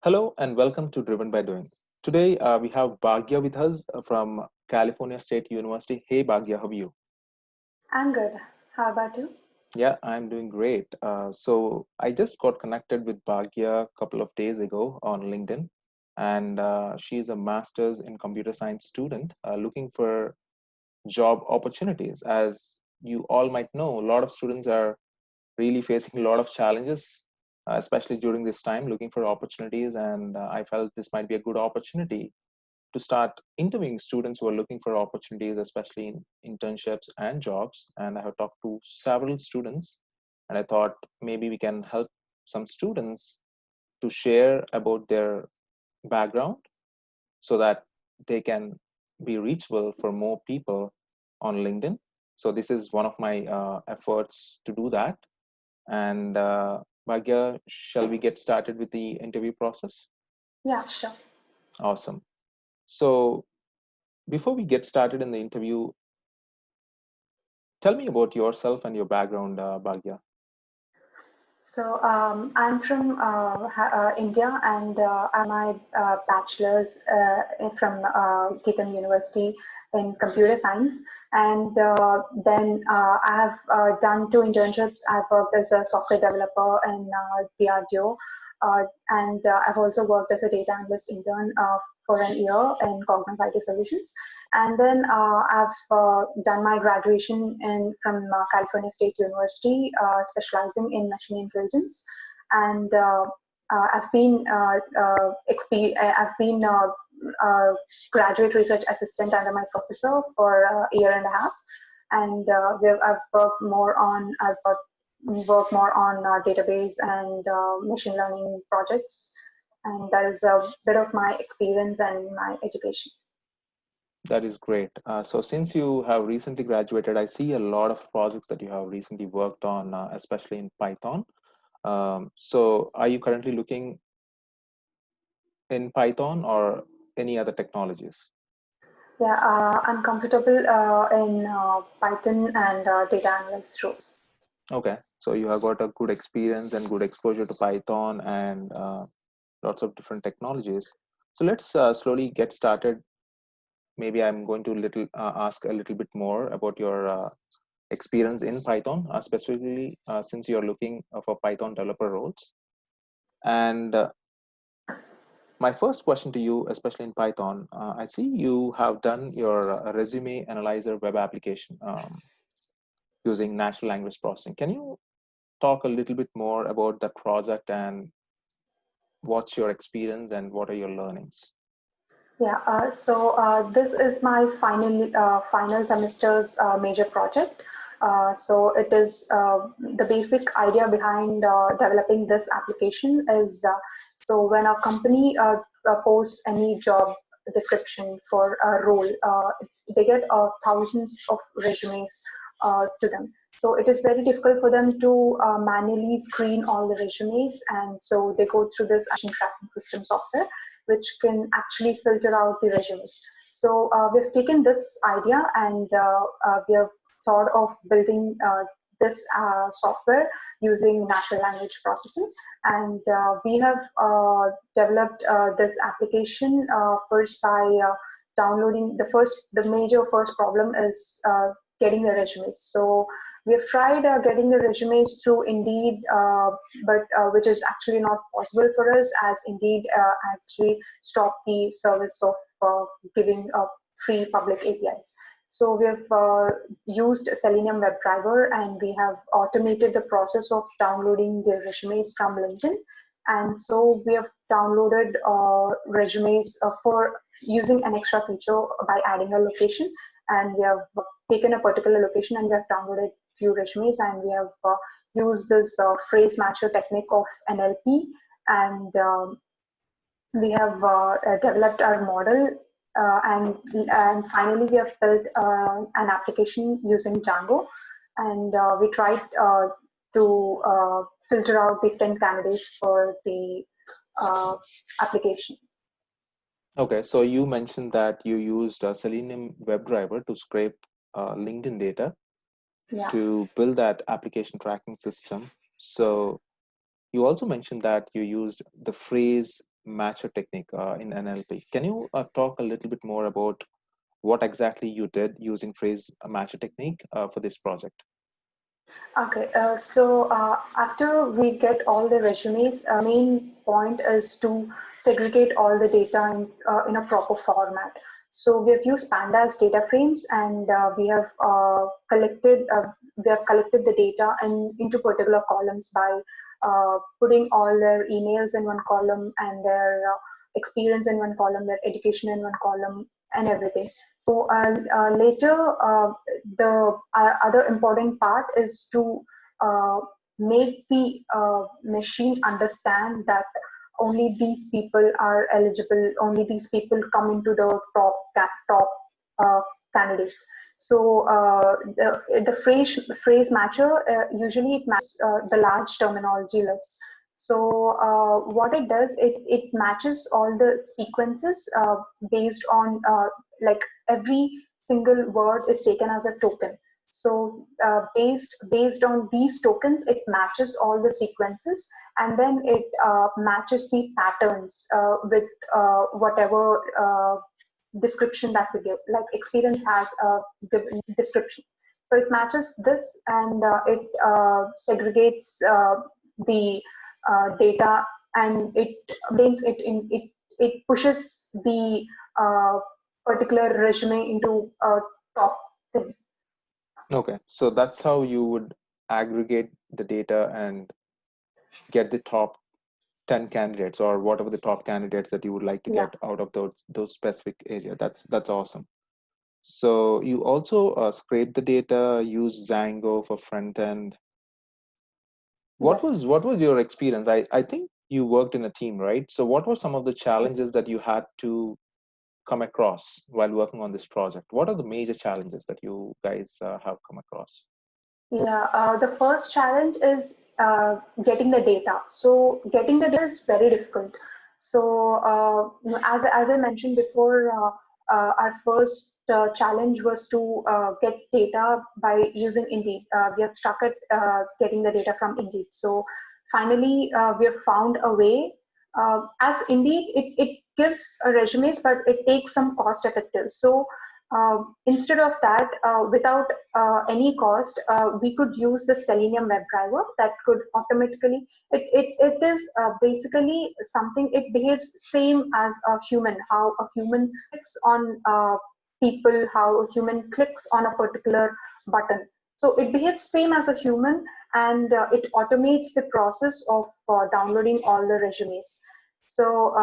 Hello and welcome to Driven by Doing. Today we have Bhagya with us from California State University. Hey Bhagya, how are you? I'm good. How about you? Yeah, I'm doing great. So I just got connected with Bhagya a couple of days ago on LinkedIn, and she's a master's in computer science student looking for job opportunities. As you all might know, a lot of students are really facing a lot of challenges, especially during this time, looking for opportunities. And I felt this might be a good opportunity to start interviewing students who are looking for opportunities, especially in internships and jobs. And I have talked to several students, and I thought maybe we can help some students to share about their background so that they can be reachable for more people on LinkedIn. So this is one of my efforts to do that. And Bhagya, shall we get started with the interview process? Yeah, sure. Awesome. So before we get started in the interview, tell me about yourself and your background, Bhagya. I'm from India, and my bachelor's from Gitan University in computer science. And then I have done two internships. I've worked as a software developer in DRDO, and I've also worked as a data analyst intern for an year in Cognizant IT Solutions. And then I've done my graduation from California State University, specializing in machine intelligence. And I've been graduate research assistant under my professor for a year and a half. And I've worked more on database and machine learning projects. And that is a bit of my experience and my education. That is great. So since you have recently graduated, I see a lot of projects that you have recently worked on, especially in Python. So are you currently looking in Python or any other technologies? Yeah, I'm comfortable in Python and data analyst roles. Okay, so you have got a good experience and good exposure to Python and lots of different technologies. So let's slowly get started. Maybe I'm going to ask a little bit more about your experience in Python, specifically since you're looking for Python developer roles. And my first question to you, especially in Python, I see you have done your resume analyzer web application using natural language processing. Can you talk a little bit more about that project and what's your experience and what are your learnings? Yeah, this is my final semester's major project. So it is the basic idea behind developing this application is so when a company posts any job description for a role, they get thousands of resumes to them. So it is very difficult for them to manually screen all the resumes, and so they go through this tracking system software which can actually filter out the resumes. So we've taken this idea and we have thought of building this software using natural language processing. And we have developed this application first by downloading the major first problem is getting the resumes. So we have tried getting the resumes through Indeed, but which is actually not possible for us as Indeed actually stopped the service of giving free public APIs. So we have used Selenium WebDriver and we have automated the process of downloading the resumes from LinkedIn. And so we have downloaded resumes for using an extra feature by adding a location. And we have taken a particular location and we have downloaded few resumes and we have used this phrase matcher technique of NLP and we have developed our model and finally we have built an application using Django and we tried to filter out the 10 candidates for the uh, application. Okay, so you mentioned that you used Selenium WebDriver to scrape LinkedIn data Yeah. to build that application tracking system. So you also mentioned that you used the phrase matcher technique in NLP. Can you talk a little bit more about what exactly you did using phrase matcher technique for this project? Okay, after we get all the resumes, main point is to segregate all the data in a proper format. So we have used pandas data frames, and we have collected the data into particular columns by putting all their emails in one column and their experience in one column, their education in one column, and everything. So later, the other important part is to uh, make the machine understand that only these people are eligible, only these people come into the top uh, candidates. So the phrase matcher usually it matches the large terminology list. So what it does, it matches all the sequences based on like every single word is taken as a token. So based on these tokens, it matches all the sequences, and then it matches the patterns with whatever description that we give. Like experience has a given description, so it matches this, and it segregates the data, and it brings it in. It pushes the uh, particular resume into a top thing. Okay, so that's how you would aggregate the data and get the top 10 candidates or whatever the top candidates that you would like to Yeah. get out of those specific area. That's awesome. So you also scrape the data, use Django for front end. Yes. What was your experience? I think you worked in a team, right? So what were some of the challenges that you had to come across while working on this project? What are the major challenges that you guys have come across? Yeah, the first challenge is getting the data. So getting the data is very difficult. So as I mentioned before, our first challenge was to get data by using Indeed. We have stuck at getting the data from Indeed. So finally, we have found a way. As Indeed, it gives resumes, but it takes some cost effective. So instead of that, without any cost, we could use the Selenium WebDriver that could automatically, it is basically something, it behaves same as a human, how a human clicks on people, how a human clicks on a particular button. So it behaves same as a human, and it automates the process of downloading all the resumes. So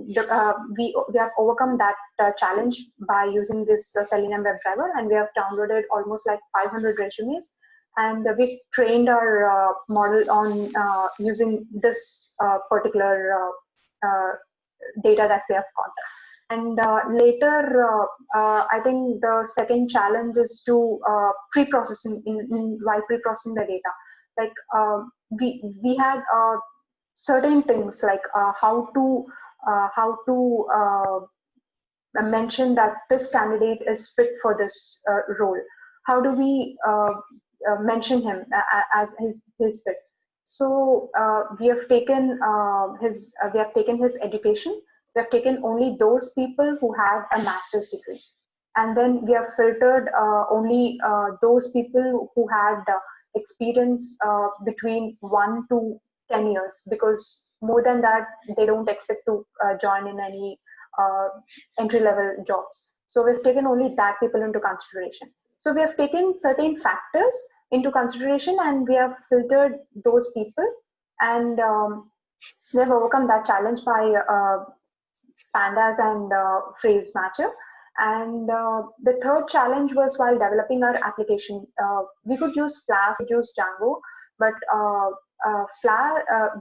we have overcome that challenge by using this Selenium WebDriver, and we have downloaded almost like 500 resumes, and we trained our model on using this particular data that we have got. And later, I think the second challenge is to pre-processing while pre-processing the data. Like we had certain things like mention that this candidate is fit for this role. How do we mention him as his fit? So we have taken his education. We have taken only those people who have a master's degree, and then we have filtered only those people who had experience between 1 to 10 years, because more than that they don't expect to join in any uh, entry level jobs. So we've taken only that people into consideration. So we have taken certain factors into consideration, and we have filtered those people, and we have overcome that challenge by pandas and phrase matcher. And the third challenge was while developing our application. We could use Flask, we could use Django, but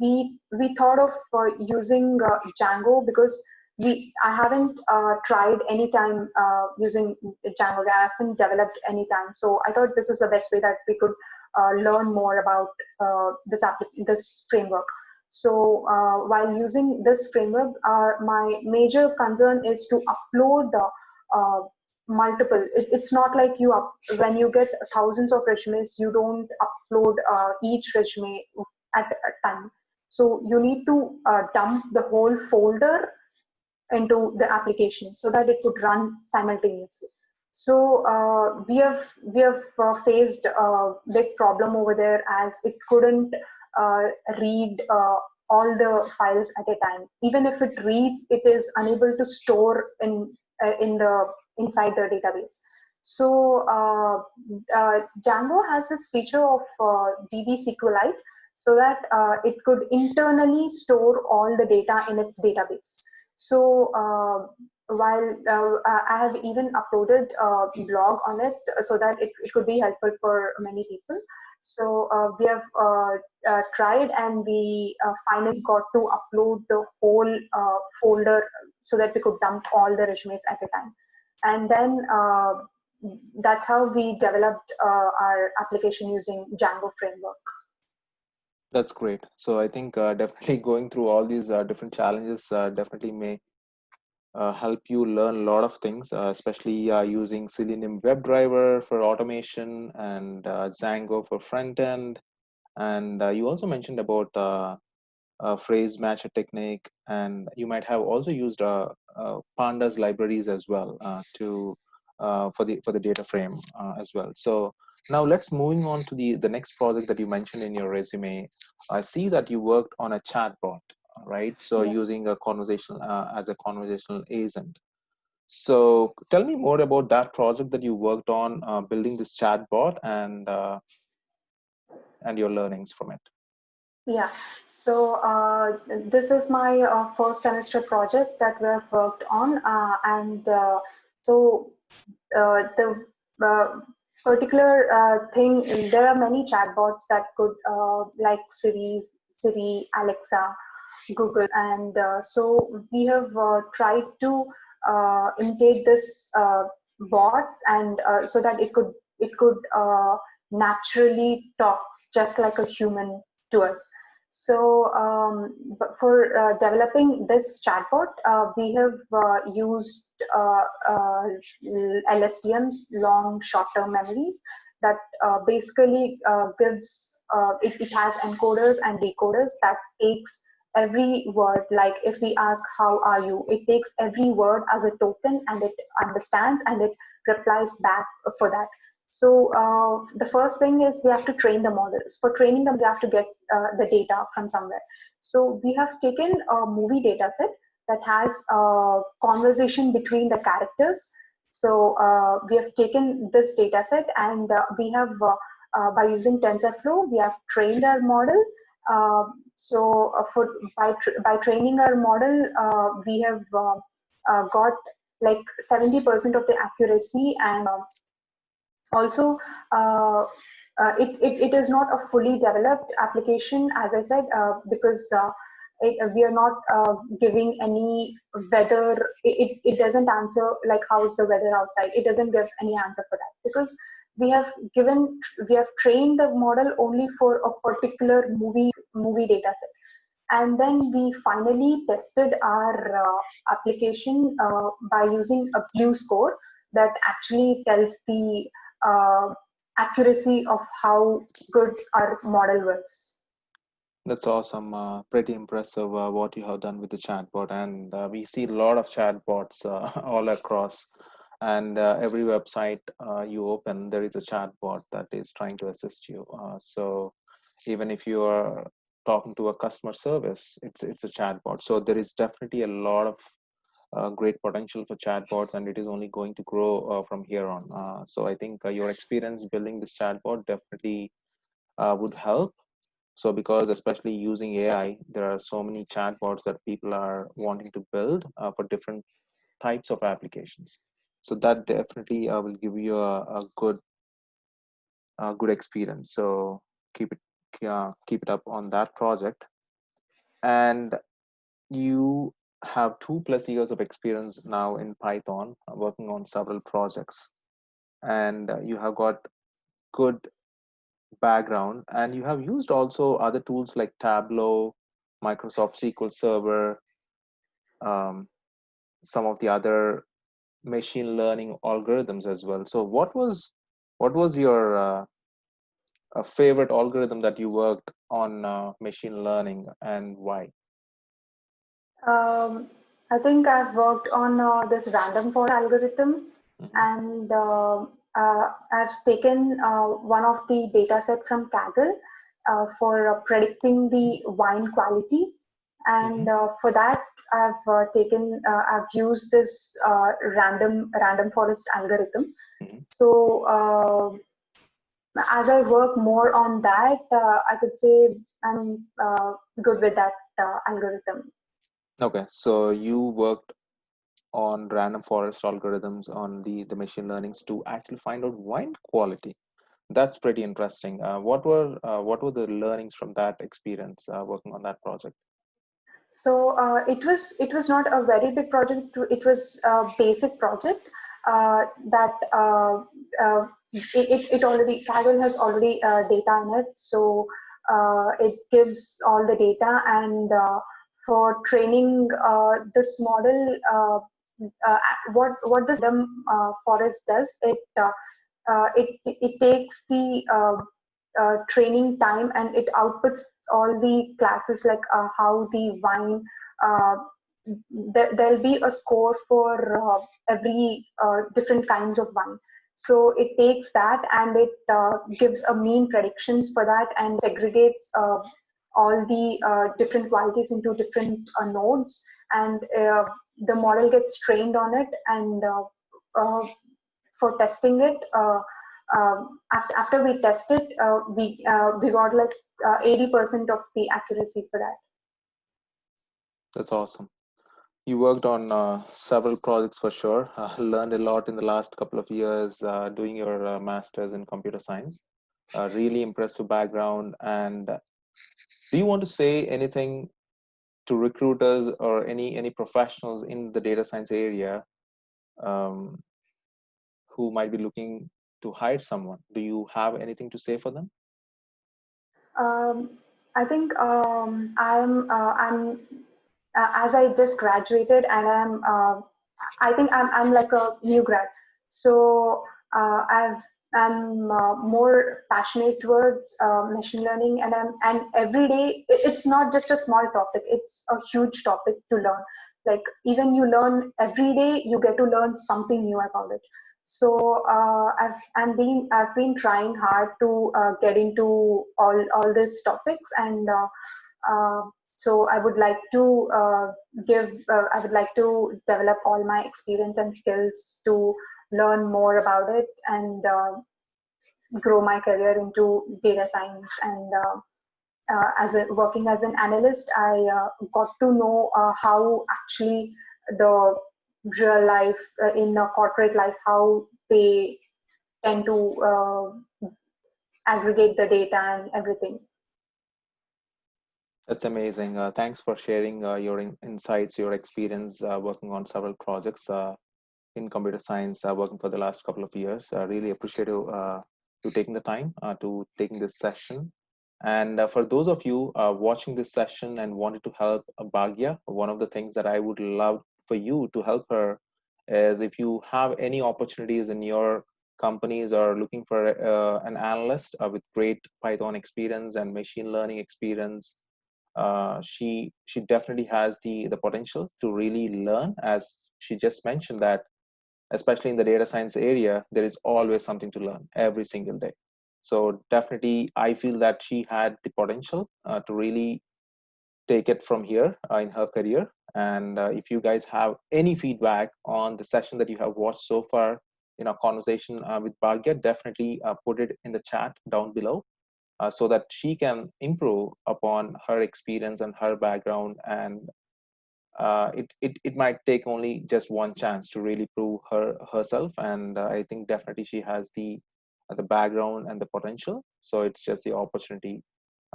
we thought of using Django because I haven't tried any time using Django. I haven't developed any time, so I thought this is the best way that we could learn more about this framework. So while using this framework, my major concern is to upload multiple. It's not like when you get thousands of resumes, you don't upload each resume at a time. So you need to dump the whole folder into the application so that it could run simultaneously. So we have faced a big problem over there, as it couldn't read all the files at a time. Even if it reads, it is unable to store in the inside the database. So Django has this feature of DB SQLite, so that it could internally store all the data in its database. So while I have even uploaded a blog on it so that it could be helpful for many people. So we have tried, and we finally got to upload the whole folder so that we could dump all the resumes at a time. And then that's how we developed our application using Django framework. That's great. So I think definitely going through all these different challenges definitely may help you learn a lot of things, especially using Selenium WebDriver for automation and Django for front end. And you also mentioned about phrase matcher technique, and you might have also used pandas libraries as well to for the data frame as well. So now let's moving on to the next project that you mentioned in your resume. I see that you worked on a chatbot, right? So Yeah. using a conversational as a conversational agent. So tell me more about that project that you worked on building this chatbot and your learnings from it. Yeah, so this is my first semester project that we have worked on, and so the particular thing, there are many chatbots that could, like Siri, Alexa, Google, and so we have tried to imitate this bots, and so that it could naturally talk just like a human to us. So, but for developing this chatbot, we have used LSTMs, long short-term memories, that basically gives it has encoders and decoders that takes every word. Like if we ask how are you, it takes every word as a token, and it understands and it replies back for that. So the first thing is we have to train the models. For training them, we have to get the data from somewhere. So we have taken a movie data set that has a conversation between the characters. So we have taken this data set, and we have, by using TensorFlow, we have trained our model. So by training our model, we have got like 70% of the accuracy, and also it is not a fully developed application, as I said, because we are not giving any weather. It doesn't answer like how's the weather outside. It doesn't give any answer for that, because we have trained the model only for a particular movie data set. And then we finally tested our application by using a blue score that actually tells the uh, accuracy of how good our model was. That's awesome. Pretty impressive what you have done with the chatbot. And we see a lot of chatbots all across. And every website you open, there is a chatbot that is trying to assist you. So even if you are talking to a customer service, it's a chatbot. So there is definitely a lot of great potential for chatbots, and it is only going to grow from here on. So I think your experience building this chatbot definitely would help. So because especially using AI, there are so many chatbots that people are wanting to build for different types of applications. So that definitely will give you a good experience. So keep it up on that project. And you have 2+ years of experience now in Python, working on several projects, and you have got good background, and you have used also other tools like Tableau, Microsoft SQL Server, um, some of the other machine learning algorithms as well. So what was your a favorite algorithm that you worked on machine learning, and why? Um, I think I've worked on this random forest algorithm, Hmm. and I've taken one of the data set from Kaggle for predicting the wine quality. Hmm. And for that, I've used this random forest algorithm. Hmm. So as I work more on that, I could say I'm good with that algorithm. Okay, so you worked on random forest algorithms on the machine learnings to actually find out wine quality. That's pretty interesting. What were the learnings from that experience working on that project? So it was not a very big project. It was a basic project that it already Kaggle has already data in it. So it gives all the data, and for training this model, what this forest does, it takes the training time, and it outputs all the classes like how the wine. Uh, there'll be a score for every different kinds of wine. So it takes that, and it gives a mean predictions for that, and segregates all the different qualities into different nodes, and the model gets trained on it, and for testing it. After we test it, we got like 80% of the accuracy for that. That's awesome. You worked on several projects for sure. Learned a lot in the last couple of years doing your master's in computer science. Really impressive background. And do you want to say anything to recruiters or any professionals in the data science area um, who might be looking to hire someone? Do you have anything to say for them? Um, I think I'm as I just graduated, and I think I'm like a new grad. So I'm more passionate towards machine learning, and every day it's not just a small topic; it's a huge topic to learn. Like even you learn every day, you get to learn something new about it. So I've been trying hard to get into all these topics, and uh, so I would like to develop all my experience and skills to learn more about it, and grow my career into data science. And working as an analyst, I got to know how actually the real life in a corporate life, how they tend to aggregate the data and everything. That's amazing. Thanks for sharing your insights, your experience working on several projects in computer science, working for the last couple of years. I really appreciate you taking the time to taking this session. And for those of you watching this session and wanted to help Bhagya, one of the things that I would love for you to help her is if you have any opportunities in your companies or looking for an analyst with great Python experience and machine learning experience, she definitely has the potential to really learn. As she just mentioned that especially in the data science area, there is always something to learn every single day. So definitely, I feel that she had the potential to really take it from here in her career. And if you guys have any feedback on the session that you have watched so far in our conversation with Bhagya, definitely put it in the chat down below so that she can improve upon her experience and her background. And it might take only just one chance to really prove herself. And I think definitely she has the background and the potential. So it's just the opportunity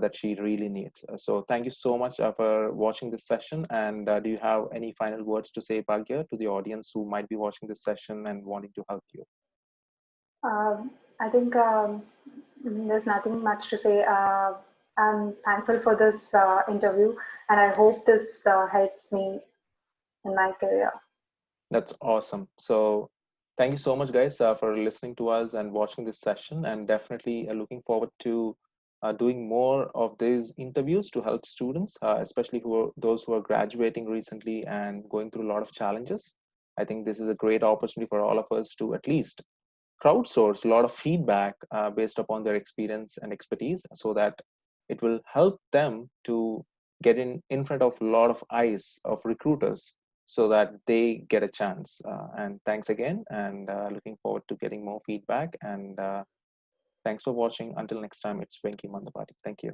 that she really needs. So thank you so much for watching this session. And do you have any final words to say, Bhagya, to the audience who might be watching this session and wanting to help you? I think there's nothing much to say. I'm thankful for this interview, and I hope this helps me in my career. That's awesome. So Thank you so much, guys, for listening to us and watching this session, and definitely looking forward to doing more of these interviews to help students, especially those who are graduating recently and going through a lot of challenges. I think this is a great opportunity for all of us to at least crowdsource a lot of feedback based upon their experience and expertise, so that it will help them to get in front of a lot of eyes of recruiters, so that they get a chance. And thanks again, and looking forward to getting more feedback. And thanks for watching. Until next time, it's Venki Mandapati. Thank you.